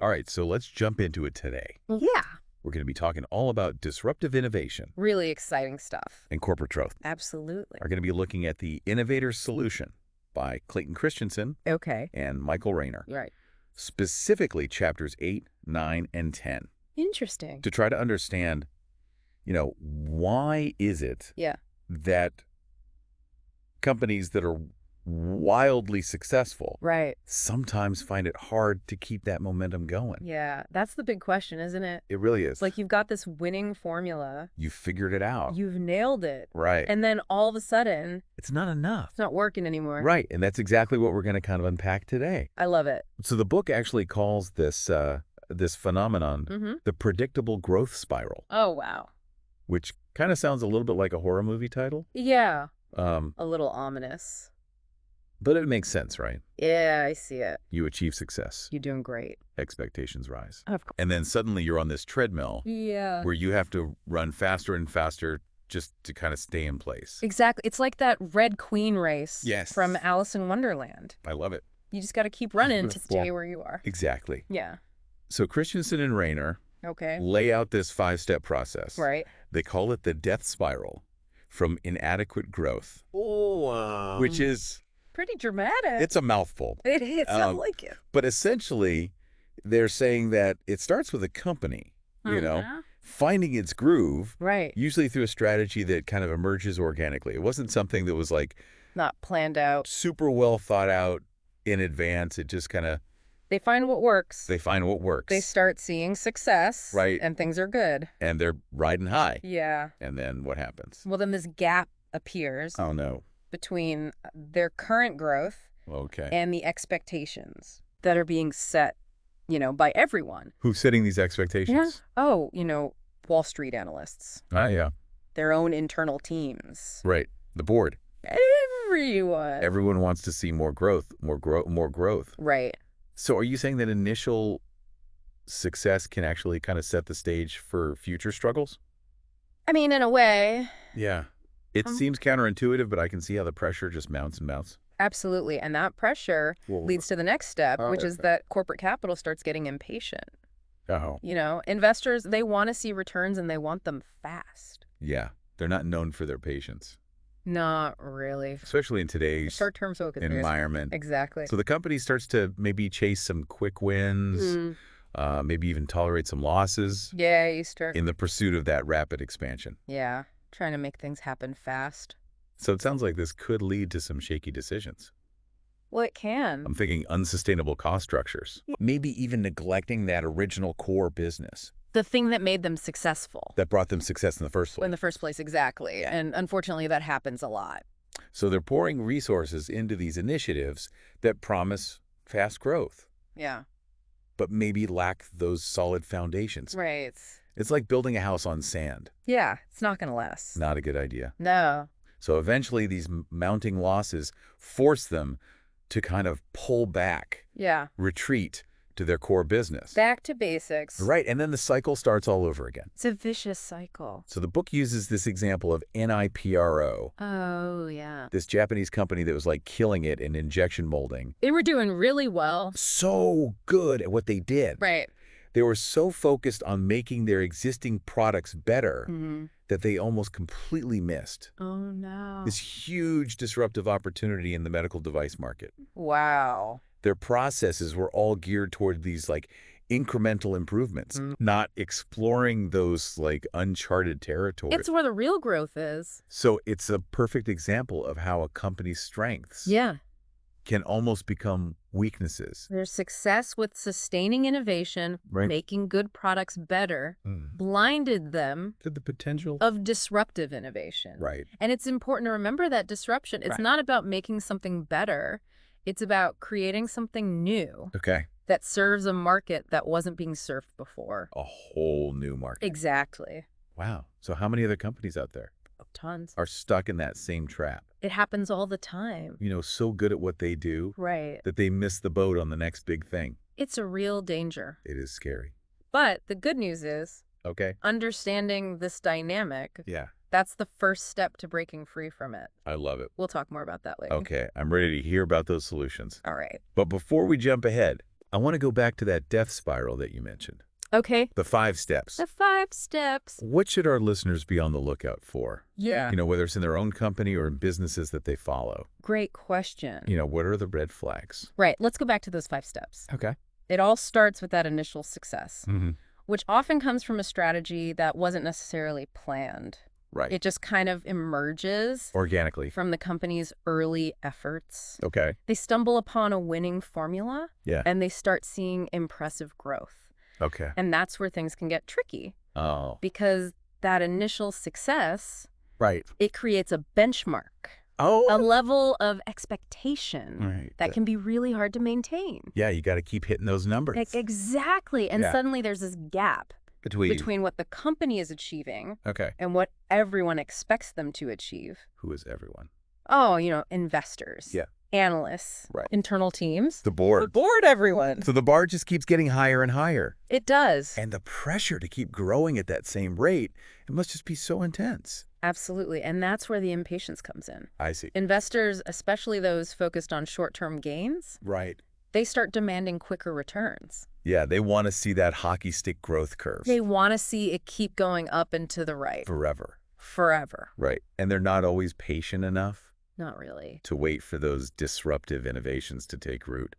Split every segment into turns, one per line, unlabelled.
All right, so let's jump into it today.
Yeah.
We're going to be talking all about disruptive innovation
Really exciting stuff.
and corporate growth.
Absolutely.
We're going to be looking at the Innovator Solution by Clayton Christensen
Okay.
and Michael Rayner,
Right.
specifically chapters 8, 9, and 10,
Interesting.
to try to understand, why is it
Yeah.
that companies that are wildly successful
Right.
sometimes find it hard to keep that momentum going.
Yeah. That's the big question, isn't it?
It really is.
It's like you've got this winning formula.
You figured it out.
You've nailed it.
Right.
And then all of a sudden,
It's not enough.
it's not working anymore.
Right. And that's exactly what we're going to kind of unpack today.
I love it.
So the book actually calls this phenomenon
Mm-hmm.
the predictable growth spiral,
Oh, wow.
which kind of sounds a little bit like a horror movie title.
Yeah.
Um,
A little ominous.
but it makes sense, right?
Yeah, I see it.
You achieve success.
You're doing great.
Expectations rise.
Of course.
And then suddenly you're on this treadmill
Yeah.
where you have to run faster and faster just to kind of stay in place.
Exactly. It's like that Red Queen race
Yes.
from Alice in Wonderland.
I love it.
You just got to keep running to
Yeah.
stay where you are.
Exactly.
Yeah.
So Christensen and Rayner
Okay.
lay out this 5-step process.
Right.
They call it the death spiral from inadequate growth,
Oh,
which is,
Pretty dramatic.
it's a mouthful.
It sounds
um,
like it.
But essentially, they're saying that it starts with a company,
Mhm.
finding its groove,
Right.
usually through a strategy that kind of emerges organically. It wasn't something that was like
Not planned out.
super well thought out in advance. It just kind of,
They find what works.
they find what works.
They start seeing success.
Right.
And things are good.
And they're riding high.
Yeah.
And then what happens?
Well, then this gap appears
Oh, no.
between their current growth
Okay.
and the expectations that are being set, by everyone.
Who's setting these expectations?
Oh, Wall Street analysts,
Ah, yeah.
their own internal teams,
Right. The board.
everyone.
Everyone wants to see more growth, more growth.
Right.
So are you saying that initial success can actually kind of set the stage for future struggles?
I mean, in a way,
Yeah. It
Um,
seems counterintuitive, but I can see how the pressure just mounts and mounts.
absolutely. And that pressure leads to the next step, which is that corporate capital starts getting impatient.
Oh.
Investors, they want to see returns and they want them fast.
Yeah. They're not known for their patience,
Not really.
especially in today's
Short-term focus.
environment.
Exactly.
So the company starts to maybe chase some quick wins,
Mm.
maybe even tolerate some losses
Yeah, you start.
in the pursuit of that rapid expansion.
Yeah, trying to make things happen fast.
So it sounds like this could lead to some shaky decisions.
Well, it can.
I'm thinking unsustainable cost structures. Maybe even neglecting that original core business
The thing that made them successful
that brought them success in the first place.
in the first place, exactly. And unfortunately, that happens a lot.
So they're pouring resources into these initiatives that promise fast growth,
Yeah,
but maybe lack those solid foundations.
right.
It's like building a house on sand.
Yeah, it's not going to last.
Not a good idea.
No.
So eventually these mounting losses force them to kind of pull back,
Yeah.
retreat to their core business.
Back to basics.
Right, and then the cycle starts all over again.
It's a vicious cycle.
So the book uses this example of NIPRO,
Oh, yeah.
this Japanese company that was like killing it in injection molding.
They were doing really well.
So good at what they did.
Right.
They were so focused on making their existing products better
Mm-hmm.
that they almost completely missed
Oh, no.
this huge disruptive opportunity in the medical device market.
Wow.
Their processes were all geared toward these like incremental improvements, not exploring those like uncharted territories.
It's where the real growth is.
So it's a perfect example of how a company's strengths
Yeah.
can almost become weaknesses.
Their success with sustaining innovation,
Right.
making good products better, blinded them
To the potential.
of disruptive innovation.
Right.
And it's important to remember that disruption. It's
Right.
not about making something better. It's about creating something new
Okay.
that serves a market that wasn't being served before.
A whole new market.
Exactly.
Wow. So how many other companies out there
Tons.
are stuck in that same trap?
It happens all the time.
So good at what they do
Right.
that they miss the boat on the next big thing.
It's a real danger.
It is scary.
But the good news is
Okay.
understanding this dynamic,
Yeah.
that's the first step to breaking free from it.
I love it.
We'll talk more about that later.
Okay. I'm ready to hear about those solutions.
All right.
But before we jump ahead, I want to go back to that death spiral that you mentioned.
Okay.
The 5 steps.
The 5 steps.
What should our listeners be on the lookout for?
Yeah.
Whether it's in their own company or in businesses that they follow.
Great question.
What are the red flags?
Right. Let's go back to those 5 steps.
Okay.
It all starts with that initial success,
Mm-hmm.
which often comes from a strategy that wasn't necessarily planned.
Right.
It just kind of emerges
Organically.
from the company's early efforts.
Okay.
They stumble upon a winning formula,
Yeah.
and they start seeing impressive growth.
Okay.
And that's where things can get tricky,
Oh.
because that initial success,
Right.
it creates a benchmark,
Oh.
a level of expectation
Right.
that can be really hard to maintain.
Yeah, you got to keep hitting those numbers.
Exactly. And
Yeah.
suddenly there's this gap
Between.
between what the company is achieving
Okay.
and what everyone expects them to achieve.
Who is everyone?
Oh, investors.
Yeah.
Analysts.
Right.
Internal teams.
The board.
The board, everyone.
So the bar just keeps getting higher and higher.
It does.
And the pressure to keep growing at that same rate, it must just be so intense.
Absolutely. And that's where the impatience comes in.
I see.
Investors, especially those focused on short-term gains,
Right.
they start demanding quicker returns.
Yeah, they want to see that hockey stick growth curve.
They want to see it keep going up and to the right.
Forever.
Forever.
Right. And they're not always patient enough
Not really.
to wait for those disruptive innovations to take root.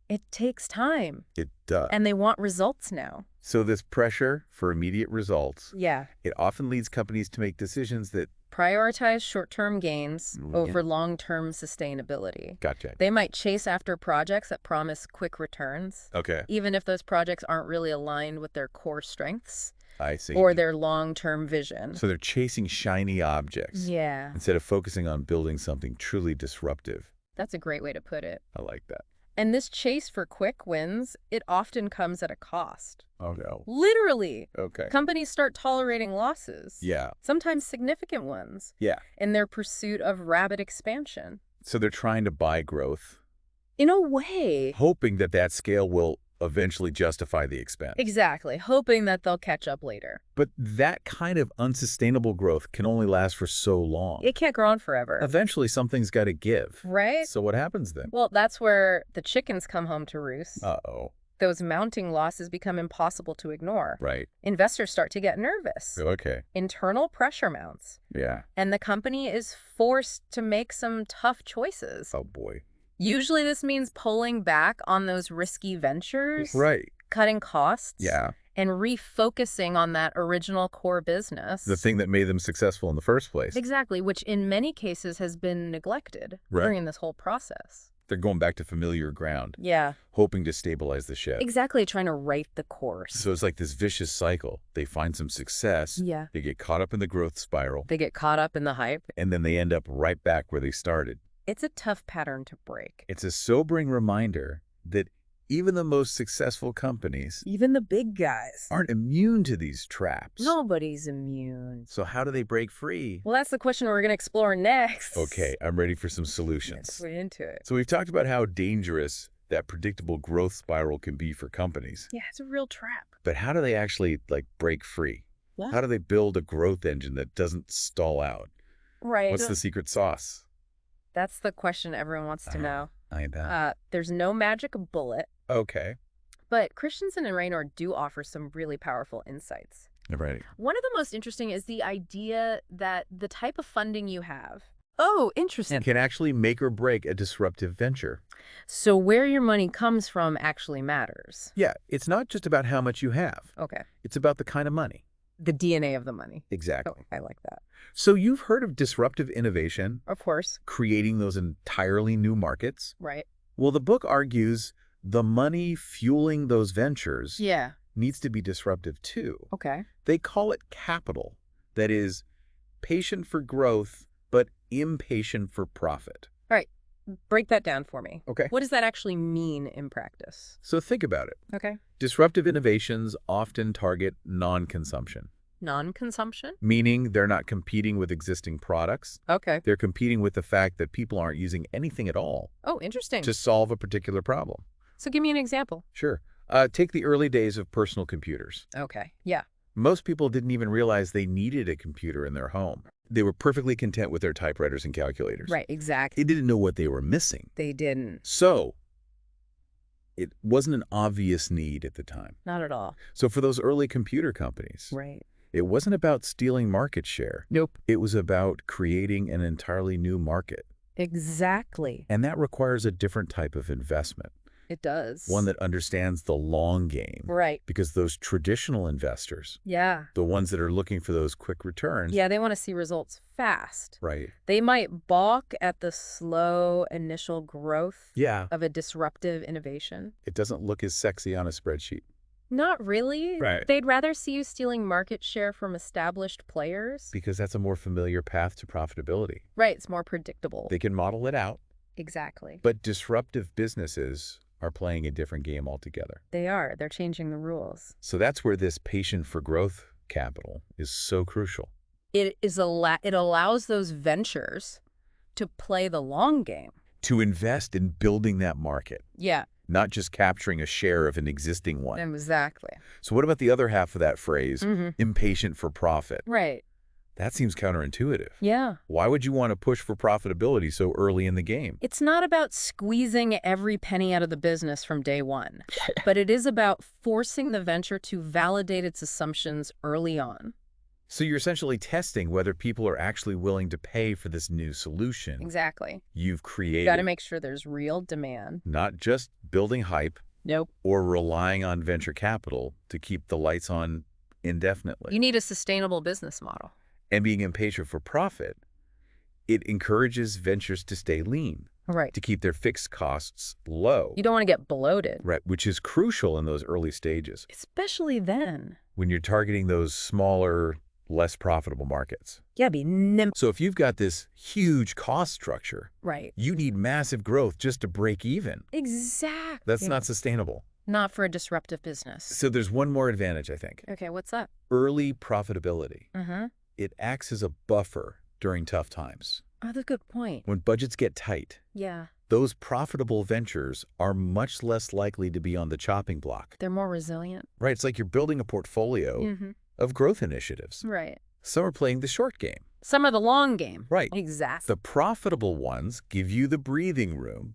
It takes time.
It does.
And they want results now.
So this pressure for immediate results,
Yeah.
it often leads companies to make decisions that,
Prioritize short-term gains
Yeah.
over long-term sustainability.
gotcha.
They might chase after projects that promise quick returns,
Okay,
even if those projects aren't really aligned with their core strengths
I see.
or their long-term vision.
So they're chasing shiny objects
Yeah,
instead of focusing on building something truly disruptive.
that's a great way to put it.
I like that.
And this chase for quick wins, it often comes at a cost.
Oh, no.
Literally.
Okay.
Companies start tolerating losses.
Yeah.
Sometimes significant ones.
Yeah.
In their pursuit of rapid expansion.
So they're trying to buy growth,
In a way.
hoping that that scale will eventually justify the expense.
Exactly. Hoping that they'll catch up later.
But that kind of unsustainable growth can only last for so long.
It can't go on forever.
Eventually, something's got to give.
Right?
So what happens then?
Well, that's where the chickens come home to roost.
Uh-oh.
Those mounting losses become impossible to ignore.
Right.
Investors start to get nervous.
Okay.
Internal pressure mounts.
Yeah.
And the company is forced to make some tough choices.
Oh, boy.
Usually this means pulling back on those risky ventures,
Right.
cutting costs,
Yeah.
and refocusing on that original core business.
The thing that made them successful in the first place.
Exactly, which in many cases has been neglected
Right.
during this whole process.
They're going back to familiar ground,
Yeah,
hoping to stabilize the ship.
exactly, trying to right the course.
So it's like this vicious cycle. They find some success,
Yeah.
they get caught up in the growth spiral,
They get caught up in the hype.
and then they end up right back where they started.
It's a tough pattern to break.
It's a sobering reminder that even the most successful companies
Even the big guys.
aren't immune to these traps.
Nobody's immune.
So how do they break free?
Well, that's the question we're going to explore next.
Okay, I'm ready for some
Let's
solutions.
get into it.
So we've talked about how dangerous that predictable growth spiral can be for companies.
Yeah, it's a real trap.
But how do they actually break free?
What?
How do they build a growth engine that doesn't stall out?
Right.
What's the secret sauce?
That's the question everyone wants to know.
I know.
There's no magic bullet,
Okay.
but Christensen and Raynor do offer some really powerful insights.
I'm ready.
One of the most interesting is the idea that the type of funding you have. Oh, interesting.
Can actually make or break a disruptive venture.
So where your money comes from actually matters.
Yeah, it's not just about how much you have.
Okay.
It's about the kind of money.
The DNA of the money.
Exactly.
Oh, I like that.
So you've heard of disruptive innovation,
Of course.
creating those entirely new markets.
Right.
Well, the book argues the money fueling those ventures
Yeah.
needs to be disruptive too.
Okay.
They call it capital. That is, patient for growth, but impatient for profit.
All right. Break that down for me.
Okay.
What does that actually mean in practice?
So think about it.
Okay.
Disruptive innovations often target non-consumption,
Non-consumption?
meaning they're not competing with existing products.
Okay.
They're competing with the fact that people aren't using anything at all
Oh, interesting.
to solve a particular problem.
So give me an example.
Sure. Take the early days of personal computers.
Okay. Yeah.
Most people didn't even realize they needed a computer in their home. They were perfectly content with their typewriters and calculators.
Right. Exactly.
They didn't know what they were missing.
They didn't.
So It wasn't an obvious need at the time.
Not at all.
So for those early computer companies,
Right.
it wasn't about stealing market share.
Nope.
It was about creating an entirely new market.
Exactly.
And that requires a different type of investment,
It does.
one that understands the long game.
Right.
Because those traditional investors,
Yeah.
the ones that are looking for those quick returns.
Yeah, they want to see results fast.
Right.
They might balk at the slow initial growth
Yeah.
of a disruptive innovation.
It doesn't look as sexy on a spreadsheet.
Not really.
Right.
They'd rather see you stealing market share from established players.
Because that's a more familiar path to profitability.
Right, it's more predictable.
They can model it out.
Exactly.
But disruptive businesses are playing a different game altogether.
They are. They're changing the rules.
So that's where this patient for growth capital is so crucial.
It allows those ventures to play the long game.
To invest in building that market,
Yeah,
not just capturing a share of an existing one.
exactly.
So what about the other half of that phrase,
Mm-hmm.
impatient for profit?
Right.
That seems counterintuitive.
Yeah.
Why would you want to push for profitability so early in the game?
It's not about squeezing every penny out of the business from day one, but it is about forcing the venture to validate its assumptions early on.
So you're essentially testing whether people are actually willing to pay for this new solution
Exactly.
you've created.
You got to make sure there's real demand.
Not just building hype
Nope.
or relying on venture capital to keep the lights on indefinitely.
You need a sustainable business model.
And being impatient for profit, it encourages ventures to stay lean,
Right.
to keep their fixed costs low.
You don't want to get bloated.
Right, which is crucial in those early stages
Especially then.
when you're targeting those smaller, less profitable markets.
Yeah, be nimble.
So if you've got this huge cost structure,
Right.
you need massive growth just to break even.
Exactly.
That's not sustainable.
Not for a disruptive business.
So there's one more advantage, I think.
Okay, what's that?
Early profitability.
Mm-hmm.
It acts as a buffer during tough times.
Oh, that's a good point.
When budgets get tight,
Yeah.
those profitable ventures are much less likely to be on the chopping block.
They're more resilient.
Right? It's like you're building a portfolio
Mm-hmm.
of growth initiatives.
Right.
Some are playing the short game.
Some are the long game.
Right.
Exactly.
The profitable ones give you the breathing room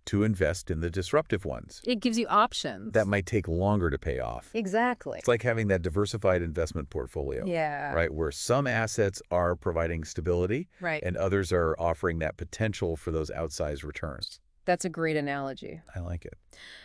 to invest in the disruptive ones.
It gives you options.
That might take longer to pay off.
Exactly.
It's like having that diversified investment portfolio.
Yeah.
Right? Where some assets are providing stability
Right.
and others are offering that potential for those outsized returns.
That's a great analogy.
I like it.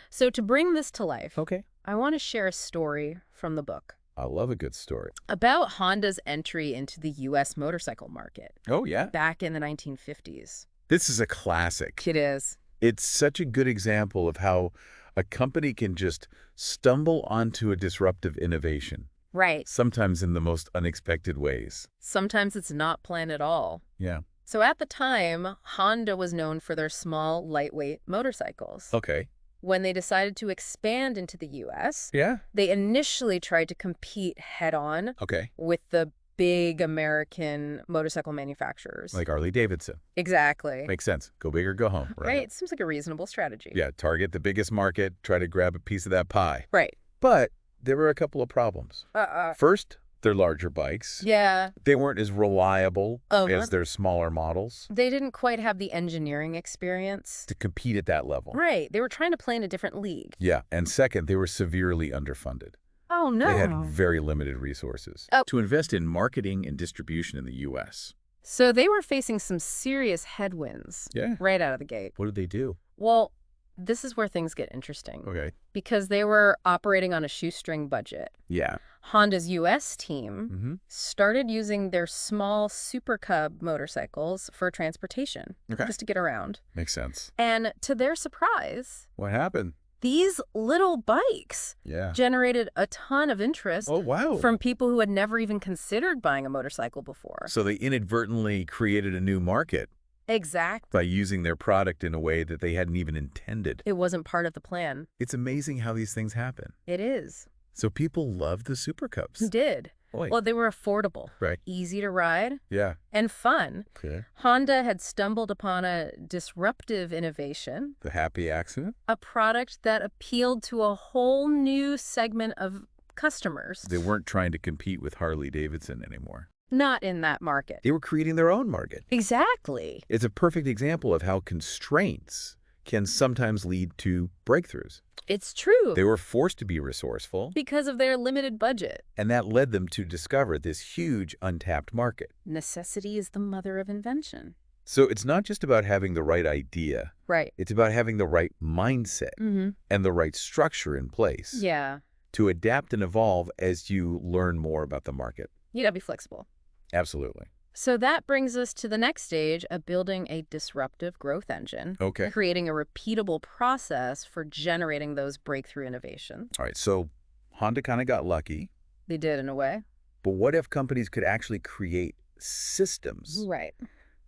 So to bring this to life,
Okay.
I want to share a story from the book
I love a good story.
about Honda's entry into the U.S. motorcycle market
Oh, yeah.
back in the 1950s.
This is a classic.
It is.
It's such a good example of how a company can just stumble onto a disruptive innovation,
Right.
sometimes in the most unexpected ways.
Sometimes it's not planned at all.
Yeah.
So at the time, Honda was known for their small, lightweight motorcycles.
Okay.
When they decided to expand into the U.S.,
Yeah.
they initially tried to compete head-on
Okay.
with the big American motorcycle manufacturers.
Like Harley-Davidson.
Exactly.
Makes sense. Go big or go home, right?
Right? Seems like a reasonable strategy.
Yeah, target the biggest market, try to grab a piece of that pie.
Right.
But there were a couple of problems.
Uh-uh.
First, they're larger bikes.
Yeah.
They weren't as reliable
Uh-huh.
as their smaller models
They didn't quite have the engineering experience.
to compete at that level.
Right. They were trying to play in a different league.
Yeah, and second, they were severely underfunded.
Oh, no.
They had very limited resources
Oh.
to invest in marketing and distribution in the U.S.
So they were facing some serious headwinds
Yeah.
right out of the gate.
What did they do?
Well, this is where things get interesting
Okay.
because they were operating on a shoestring budget.
Yeah.
Honda's U.S. team
Mm-hmm.
started using their small Super Cub motorcycles for transportation,
Okay.
just to get around.
Makes sense.
And to their surprise,
What happened?
these little bikes
Yeah.
generated a ton of interest
Oh, wow.
from people who had never even considered buying a motorcycle before.
So they inadvertently created a new market
Exactly.
by using their product in a way that they hadn't even intended.
It wasn't part of the plan.
It's amazing how these things happen.
It is.
So people love the Super Cubs.
It did.
Boy.
Well, they were affordable,
Right.
easy to ride,
Yeah.
and fun.
Okay.
Honda had stumbled upon a disruptive innovation,
The happy accident?
a product that appealed to a whole new segment of customers.
They weren't trying to compete with Harley-Davidson anymore.
Not in that market.
They were creating their own market.
Exactly.
It's a perfect example of how constraints can sometimes lead to breakthroughs.
It's true.
They were forced to be resourceful,
Because of their limited budget.
and that led them to discover this huge untapped market.
Necessity is the mother of invention.
So it's not just about having the right idea.
Right.
It's about having the right mindset and the right structure in place
Yeah.
to adapt and evolve as you learn more about the market.
You gotta be flexible.
Absolutely.
So that brings us to the next stage of building a disruptive growth engine.
Okay.
Creating a repeatable process for generating those breakthrough innovations.
All right, so Honda kind of got lucky,
They did in a way.
but what if companies could actually create systems
Right.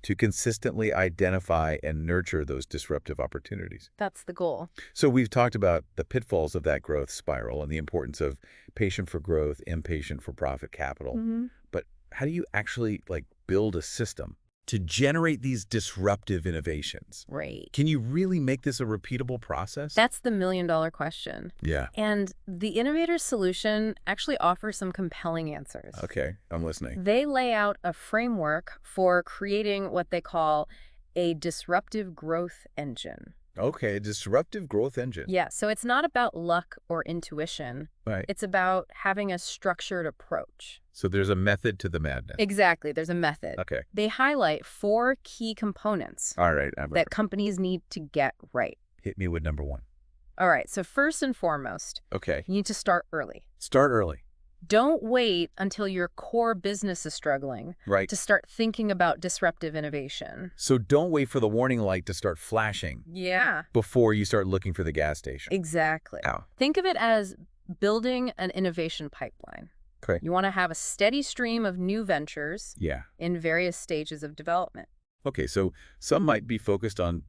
to consistently identify and nurture those disruptive opportunities?
That's the goal.
So we've talked about the pitfalls of that growth spiral and the importance of patient for growth, impatient for profit capital. But how do you actually build a system to generate these disruptive innovations?
Right.
Can you really make this a repeatable process?
That's the million-dollar question.
Yeah.
And the Innovator solution actually offers some compelling answers.
Okay, I'm listening.
They lay out a framework for creating what they call a disruptive growth engine.
Okay, disruptive growth engine.
Yeah, so it's not about luck or intuition.
Right.
It's about having a structured approach.
So there's a method to the madness.
Exactly, there's a method.
Okay.
They highlight 4 key components
All right.
that companies need to get right.
Hit me with number 1.
All right, so first and foremost,
Okay.
you need to start early.
Start early.
Don't wait until your core business is struggling
Right.
to start thinking about disruptive innovation.
So don't wait for the warning light to start flashing
Yeah.
before you start looking for the gas station.
Exactly.
Ow.
Think of it as building an innovation pipeline.
Okay.
You want to have a steady stream of new ventures
Yeah.
in various stages of development.
Okay, so some might be focused on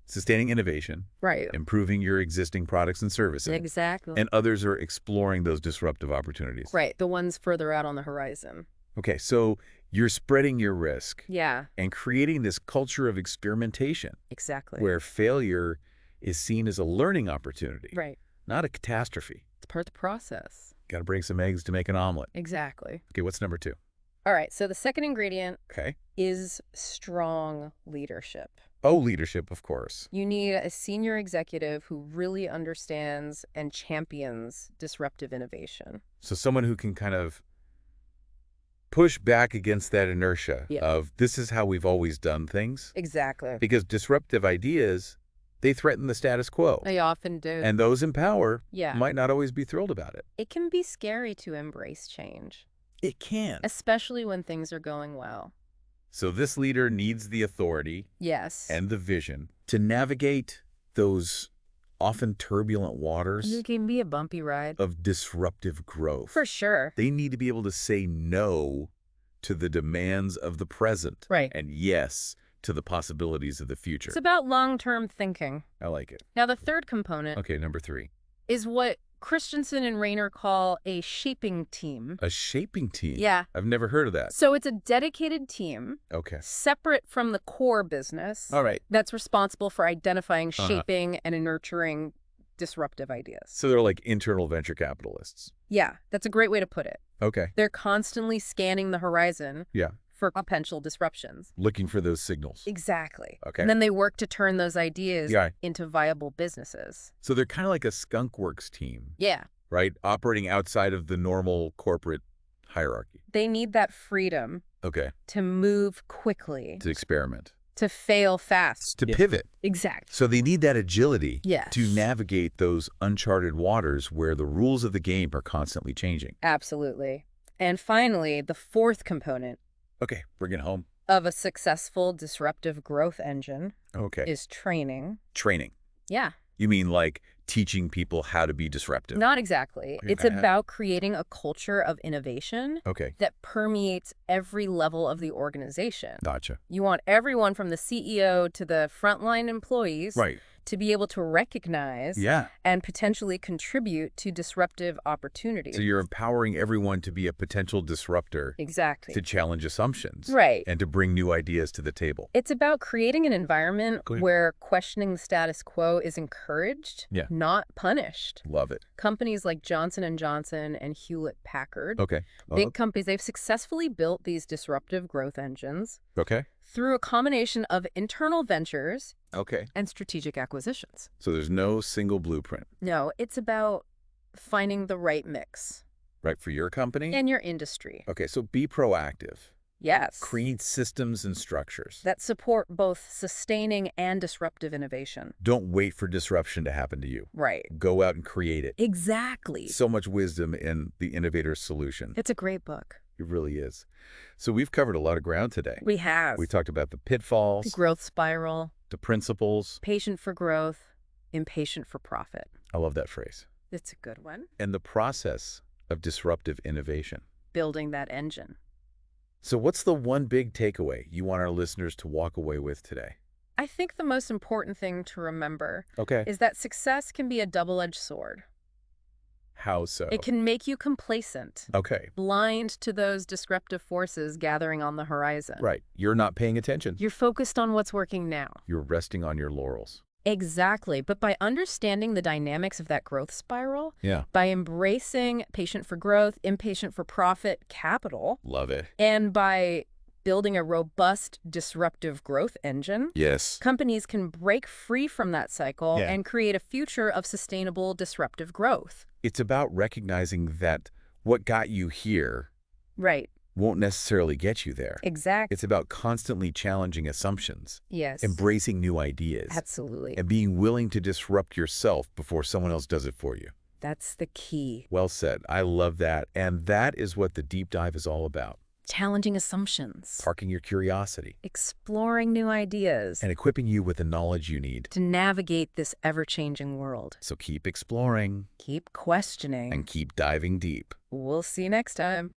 sustaining innovation,
Right.
improving your existing products and services,
Exactly.
and others are exploring those disruptive opportunities.
Right, the ones further out on the horizon.
Okay, so you're spreading your risk
Yeah,
and creating this culture of experimentation
exactly.
where failure is seen as a learning opportunity,
Right.
not a catastrophe.
It's part of the process.
Got to break some eggs to make an omelet.
Exactly.
Okay, what's number 2?
All right, so the second ingredient
Okay.
is strong leadership.
Oh, leadership, of course.
You need a senior executive who really understands and champions disruptive innovation.
So someone who can kind of push back against that inertia
Yeah.
of this is how we've always done things.
Exactly.
Because disruptive ideas, they threaten the status quo.
They often do.
And those in power
Yeah.
might not always be thrilled about it.
It can be scary to embrace change,
It can.
especially when things are going well.
So this leader needs the authority
Yes.
and the vision to navigate those often turbulent waters
It can be a bumpy ride.
of disruptive growth.
For sure.
They need to be able to say no to the demands of the present
Right.
and yes to the possibilities of the future.
It's about long-term thinking.
I like it.
Now, the third component
Okay, number 3.
is what Christensen and Rayner call a shaping team.
A shaping team.
Yeah.
I've never heard of that.
So it's a dedicated team
Okay.
separate from the core business
All right.
that's responsible for identifying,
Uh-huh.
shaping, and nurturing disruptive ideas.
So they're like internal venture capitalists.
Yeah, that's a great way to put it.
Okay.
They're constantly scanning the horizon
Yeah.
for potential disruptions.
Looking for those signals.
Exactly.
Okay.
And then they work to turn those ideas
Yeah.
into viable businesses.
So they're kind of like a skunk works team,
Yeah.
right? Operating outside of the normal corporate hierarchy.
They need that freedom
Okay.
to move quickly,
To experiment.
to fail fast.
To pivot.
Exactly.
So they need that agility
Yes.
to navigate those uncharted waters where the rules of the game are constantly changing.
Absolutely. And finally, the fourth component
Okay, bring it home.
of a successful disruptive growth engine
Okay.
is training.
Training.
Yeah.
You mean like teaching people how to be disruptive?
Not exactly.
Okay,
It's
kinda.
about creating a culture of innovation
Okay,
that permeates every level of the organization.
gotcha.
You want everyone from the CEO to the frontline employees
Right.
to be able to recognize
Yeah.
and potentially contribute to disruptive opportunities.
So you're empowering everyone to be a potential disruptor,
Exactly.
to challenge assumptions,
Right.
and to bring new ideas to the table.
It's about creating an environment
Go ahead.
where questioning the status quo is encouraged,
Yeah.
not punished.
Love it.
Companies like Johnson & Johnson and Hewlett-Packard,
Okay.
big companies, they've successfully built these disruptive growth engines
Okay.
through a combination of internal ventures
Okay.
and strategic acquisitions.
So there's no single blueprint,
No, it's about finding the right mix
right, for your company?
in your industry.
Okay, so be proactive.
Yes.
Create systems and structures.
That support both sustaining and disruptive innovation.
Don't wait for disruption to happen to you.
Right.
Go out and create it.
Exactly.
So much wisdom in the Innovator's solution.
It's a great book.
It really is. So we've covered a lot of ground today.
We have.
We talked about the pitfalls,
The growth spiral,
the principles.
patient for growth, impatient for profit.
I love that phrase.
It's a good one.
And the process of disruptive innovation.
Building that engine.
So what's the one big takeaway you want our listeners to walk away with today?
I think the most important thing to remember
Okay.
is that success can be a double-edged sword.
How so?
It can make you complacent,
Okay.
blind to those disruptive forces gathering on the horizon.
Right. You're not paying attention.
You're focused on what's working now.
You're resting on your laurels.
Exactly. But by understanding the dynamics of that growth spiral,
Yeah.
by embracing patient for growth, impatient for profit capital,
Love it.
and by building a robust disruptive growth engine,
Yes.
companies can break free from that cycle
Yeah.
and create a future of sustainable disruptive growth.
It's about recognizing that what got you here
Right.
won't necessarily get you there.
Exactly.
It's about constantly challenging assumptions,
Yes.
embracing new ideas,
Absolutely.
and being willing to disrupt yourself before someone else does it for you.
That's the key.
Well said. I love that. And that is what the deep dive is all about.
Challenging assumptions.
Parking your curiosity
Exploring new ideas.
and equipping you with the knowledge you need.
To navigate this ever-changing world.
So keep exploring
Keep questioning.
and keep diving deep.
We'll see you next time.